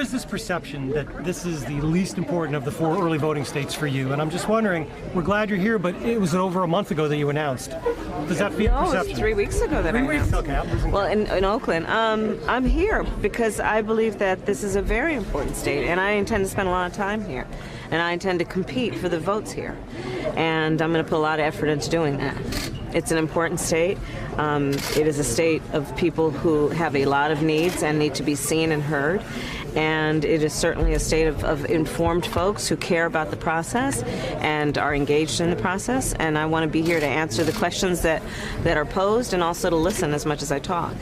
is this perception that this is the least important of the 4 early voting states for you? And I'm just wondering, we're glad you're here, but it was over a month ago that you announced. Does that feel perception? No, it was 3 weeks ago that I announced. Okay. Well, in Oakland. I'm here because I believe that this is a very important state, and I intend to spend a lot of time here. And I intend to compete for the votes here. And I'm going to put a lot of effort into doing that. It's an important state. It is a state of people who have a lot of needs and need to be seen and heard. And it is certainly a state of informed folks who care about the process and are engaged in the process. And I want to be here to answer the questions that are posed and also to listen as much as I talk.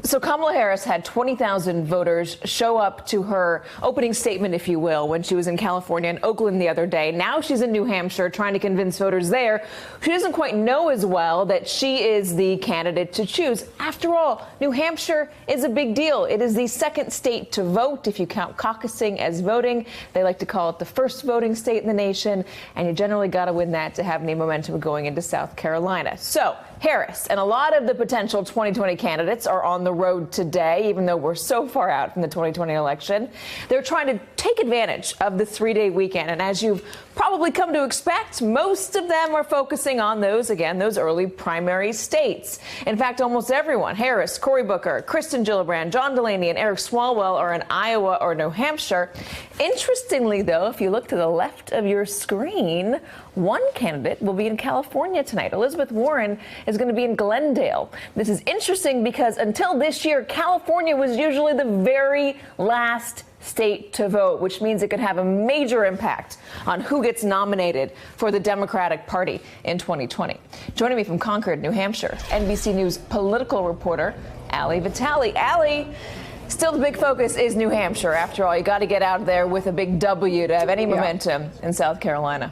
So Kamala Harris had 20,000 voters show up to her opening statement, if you will, when she was in California and Oakland the other day. Now she's in New Hampshire trying to convince voters there. She doesn't quite know as well that she is the candidate to choose. After all, New Hampshire is a big deal. It is the second state to vote if you count caucusing as voting. They like to call it the first voting state in the nation. And you generally got to win that to have any momentum going into South Carolina. So Harris and a lot of the potential 2020 candidates are on the road today, even though we're so far out from the 2020 election. They're trying to take advantage of the 3-day weekend. And as you've probably come to expect, most of them are focusing on those early primary states. In fact, almost everyone, Harris, Cory Booker, Kristen Gillibrand, John Delaney, and Eric Swalwell are in Iowa or New Hampshire. Interestingly, though, if you look to the left of your screen, one candidate will be in California tonight. Elizabeth Warren is going to be in Glendale. This is interesting because until this year, California was usually the very last state to vote, which means it could have a major impact on who gets nominated for the Democratic Party in 2020. Joining me from Concord, New Hampshire, NBC News political reporter Ali Vitale. Ali, still the big focus is New Hampshire. After all, you got to get out there with a big W to have any momentum in South Carolina.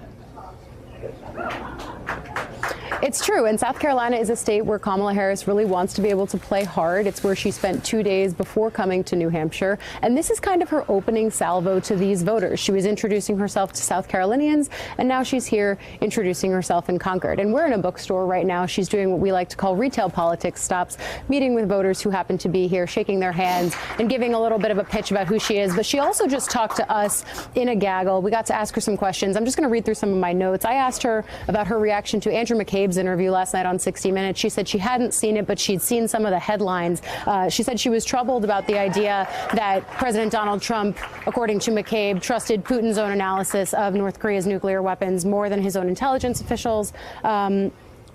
It's true, and South Carolina is a state where Kamala Harris really wants to be able to play hard. It's where she spent 2 days before coming to New Hampshire, and this is kind of her opening salvo to these voters. She was introducing herself to South Carolinians, and now she's here introducing herself in Concord. And we're in a bookstore right now. She's doing what we like to call retail politics stops, meeting with voters who happen to be here, shaking their hands, and giving a little bit of a pitch about who she is. But she also just talked to us in a gaggle. We got to ask her some questions. I'm just going to read through some of my notes. I asked her about her reaction to Andrew McCabe's interview last night on 60 Minutes. She said she hadn't seen it, but she'd seen some of the headlines. She said she was troubled about the idea that President Donald Trump, according to McCabe, trusted Putin's own analysis of North Korea's nuclear weapons more than his own intelligence officials.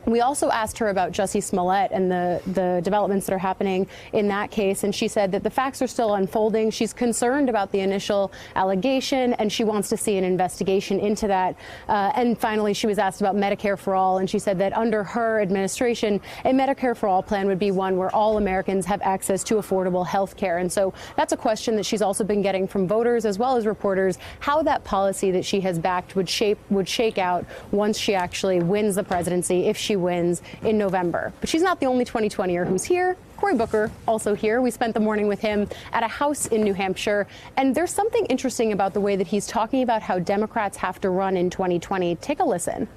We also asked her about Jussie Smollett and the developments that are happening in that case, and she said that the facts are still unfolding. She's concerned about the initial allegation, and she wants to see an investigation into that. And finally, she was asked about Medicare for All, and she said that under her administration, a Medicare for All plan would be one where all Americans have access to affordable health care. And so that's a question that she's also been getting from voters as well as reporters, how that policy that she has backed would shake out once she actually wins the presidency, if she wins in November. But she's not the only 2020er who's here. Cory Booker also here. We spent the morning with him at a house in New Hampshire. And there's something interesting about the way that he's talking about how Democrats have to run in 2020. Take a listen.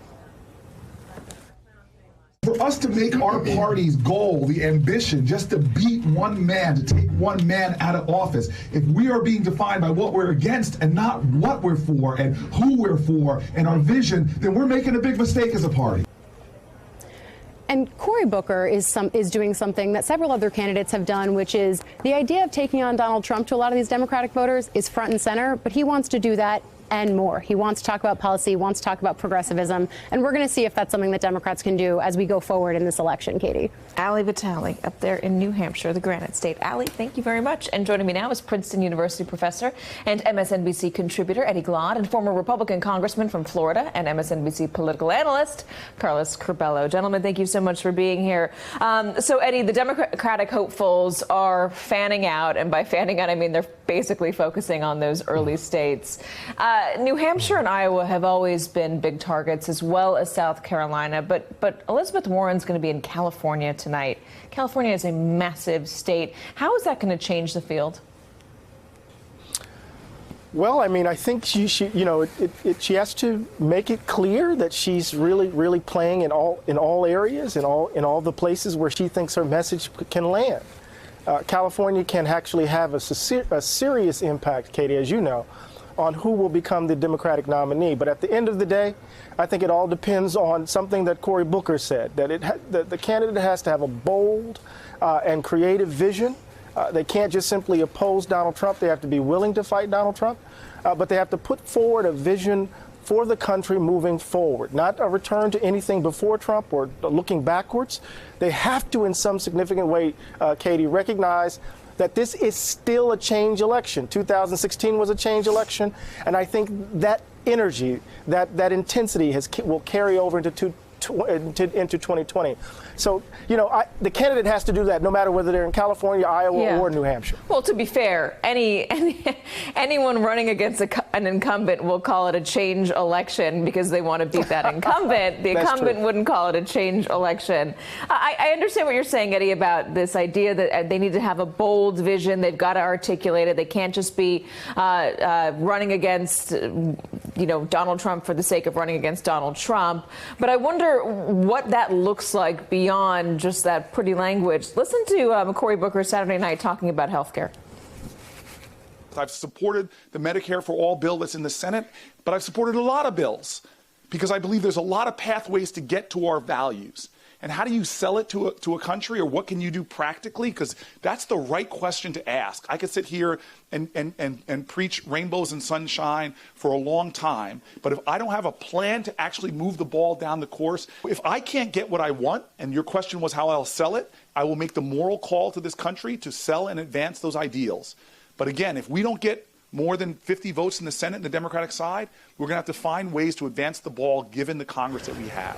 For us to make our party's goal, the ambition, just to beat one man, to take one man out of office, if we are being defined by what we're against and not what we're for and who we're for and our vision, then we're making a big mistake as a party. And Cory Booker is doing something that several other candidates have done, which is the idea of taking on Donald Trump to a lot of these Democratic voters is front and center, but he wants to do that and more. He wants to talk about policy, wants to talk about progressivism, and we're going to see if that's something that Democrats can do as we go forward in this election, Katie. Ali Vitale up there in New Hampshire, the Granite State. Ali, thank you very much. And joining me now is Princeton University professor and MSNBC contributor Eddie Glaude and former Republican congressman from Florida and MSNBC political analyst Carlos Curbelo. Gentlemen, thank you so much for being here. So, Eddie, the Democratic hopefuls are fanning out, and by fanning out, I mean they're basically focusing on those early states. New Hampshire and Iowa have always been big targets, as well as South Carolina. But Elizabeth Warren's going to be in California tonight. California is a massive state. How is that going to change the field? Well, I mean, I think she has to make it clear that she's really playing in all areas, in all the places where she thinks her message can land. California can actually have a serious impact, Katie, as you know, on who will become the Democratic nominee. But at the end of the day, I think it all depends on something that Cory Booker said, that the candidate has to have a bold and creative vision. They can't just simply oppose Donald Trump. They have to be willing to fight Donald Trump, but they have to put forward a vision for the country moving forward, not a return to anything before Trump or looking backwards. They have to, in some significant way, Katie, recognize that this is still a change election. 2016 was a change election, and I think that energy, that intensity will carry over into 2020. So, you know, the candidate has to do that no matter whether they're in California, Iowa, or New Hampshire. Well, to be fair, anyone running against an incumbent will call it a change election because they want to beat that incumbent. The incumbent wouldn't call it a change election. I understand what you're saying, Eddie, about this idea that they need to have a bold vision. They've got to articulate it. They can't just be running against, you know, Donald Trump for the sake of running against Donald Trump. But I wonder what that looks like beyond just that pretty language. Listen to Cory Booker Saturday night talking about health care. I've supported the Medicare for All bill that's in the Senate, but I've supported a lot of bills because I believe there's a lot of pathways to get to our values. And how do you sell it to a country, or what can you do practically? Because that's the right question to ask. I could sit here and preach rainbows and sunshine for a long time, but if I don't have a plan to actually move the ball down the course, if I can't get what I want, and your question was how I'll sell it, I will make the moral call to this country to sell and advance those ideals. But again, if we don't get more than 50 votes in the Senate and the Democratic side, we're going to have to find ways to advance the ball given the Congress that we have.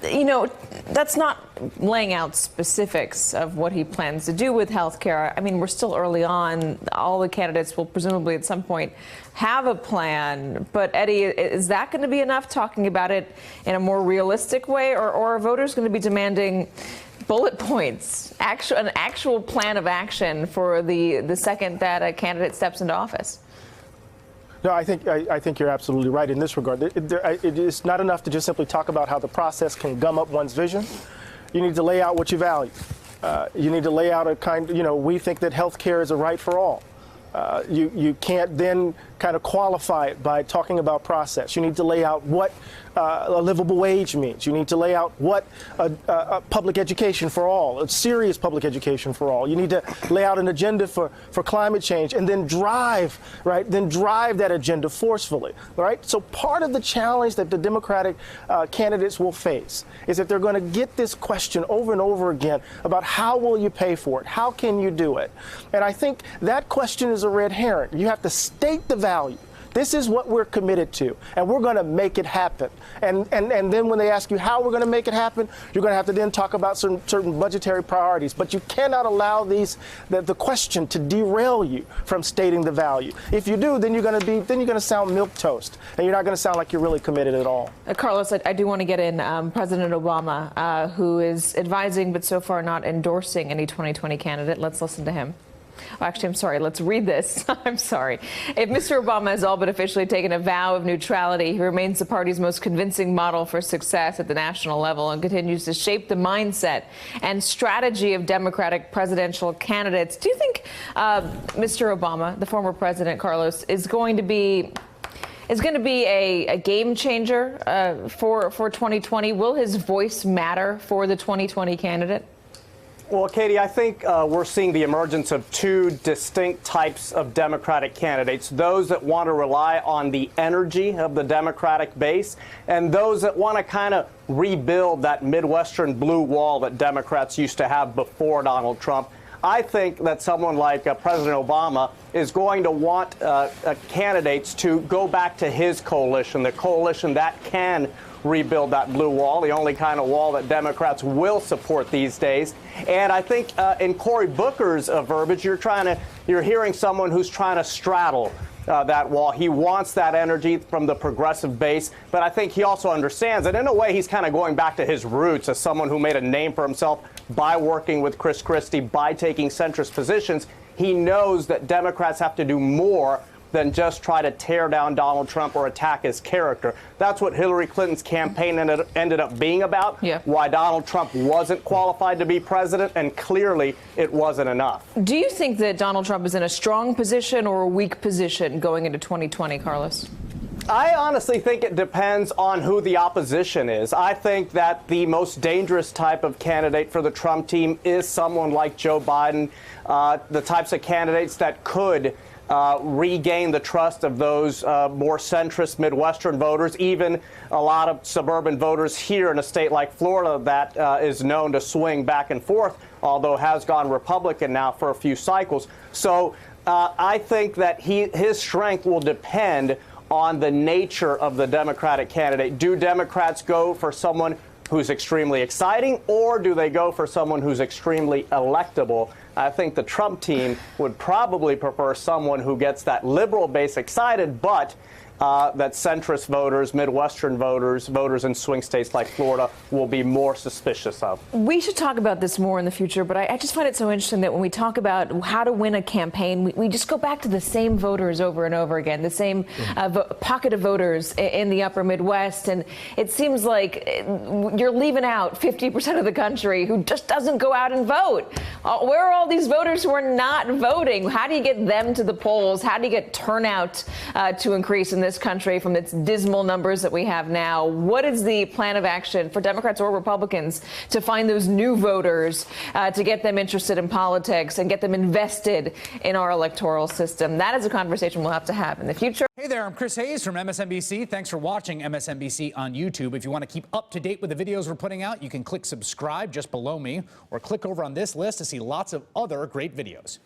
You know, that's not laying out specifics of what he plans to do with health care. I mean, we're still early on. All the candidates will presumably at some point have a plan. But, Eddie, is that going to be enough, talking about it in a more realistic way, or are voters going to be demanding bullet points, an actual plan of action for the second that a candidate steps into office? No, I think you're absolutely right in this regard. It is not enough to just simply talk about how the process can gum up one's vision. You need to lay out what you value. You need to lay out a kind, you know, we think that health care is a right for all. You can't then kind of qualify it by talking about process. You need to lay out what a livable wage means. You need to lay out what a public education for all, a serious public education for all. You need to lay out an agenda for climate change, and then drive that agenda forcefully, right? So part of the challenge that the Democratic candidates will face is that they're going to get this question over and over again about how will you pay for it? How can you do it? And I think that question is a red herring. You have to state the value. This is what we're committed to, and we're going to make it happen. And then when they ask you how we're going to make it happen, you're going to have to then talk about certain budgetary priorities. But you cannot allow the question to derail you from stating the value. If you do, then you're going to sound milquetoast, and you're not going to sound like you're really committed at all. Carlos, I do want to get in President Obama, who is advising but so far not endorsing any 2020 candidate. Let's listen to him. Oh, actually, I'm sorry. Let's read this. I'm sorry. If Mr. Obama has all but officially taken a vow of neutrality, he remains the party's most convincing model for success at the national level and continues to shape the mindset and strategy of Democratic presidential candidates. Do you think Mr. Obama, the former president, Carlos, is going to be a game changer for 2020? Will his voice matter for the 2020 candidate? Well, Katie, I think we're seeing the emergence of two distinct types of Democratic candidates, those that want to rely on the energy of the Democratic base and those that want to kind of rebuild that Midwestern blue wall that Democrats used to have before Donald Trump. I think that someone like President Obama is going to want candidates to go back to his coalition, the coalition that can rebuild that blue wall, the only kind of wall that Democrats will support these days. And I think in Cory Booker's verbiage, you're hearing someone who's trying to straddle that wall. He wants that energy from the progressive base, but I think he also understands that in a way he's kind of going back to his roots as someone who made a name for himself by working with Chris Christie, by taking centrist positions. He knows that Democrats have to do more than just try to tear down Donald Trump or attack his character. That's what Hillary Clinton's campaign ended up being about, why Donald Trump wasn't qualified to be president, and clearly it wasn't enough. Do you think that Donald Trump is in a strong position or a weak position going into 2020, Carlos? I honestly think it depends on who the opposition is. I think that the most dangerous type of candidate for the Trump team is someone like Joe Biden, the types of candidates that could regain the trust of those more centrist Midwestern voters, even a lot of suburban voters here in a state like Florida that is known to swing back and forth, although has gone Republican now for a few cycles. So I think that his strength will depend on the nature of the Democratic candidate. Do Democrats go for someone who's extremely exciting, or do they go for someone who's extremely electable? I think the Trump team would probably prefer someone who gets that liberal base excited, but that centrist voters, Midwestern voters, voters in swing states like Florida will be more suspicious of. We should talk about this more in the future, but I just find it so interesting that when we talk about how to win a campaign, we just go back to the same voters over and over again, the same pocket of voters in the upper Midwest. And it seems like you're leaving out 50% of the country who just doesn't go out and vote. Where are all these voters who are not voting? How do you get them to the polls? How do you get turnout to increase in this country from its dismal numbers that we have now? What is the plan of action for Democrats or Republicans to find those new voters, to get them interested in politics and get them invested in our electoral system? That is a conversation we'll have to have in the future. Hey there, I'm Chris Hayes from MSNBC. Thanks for watching MSNBC on YouTube. If you want to keep up to date with the videos we're putting out, you can click subscribe just below me or click over on this list to see lots of other great videos.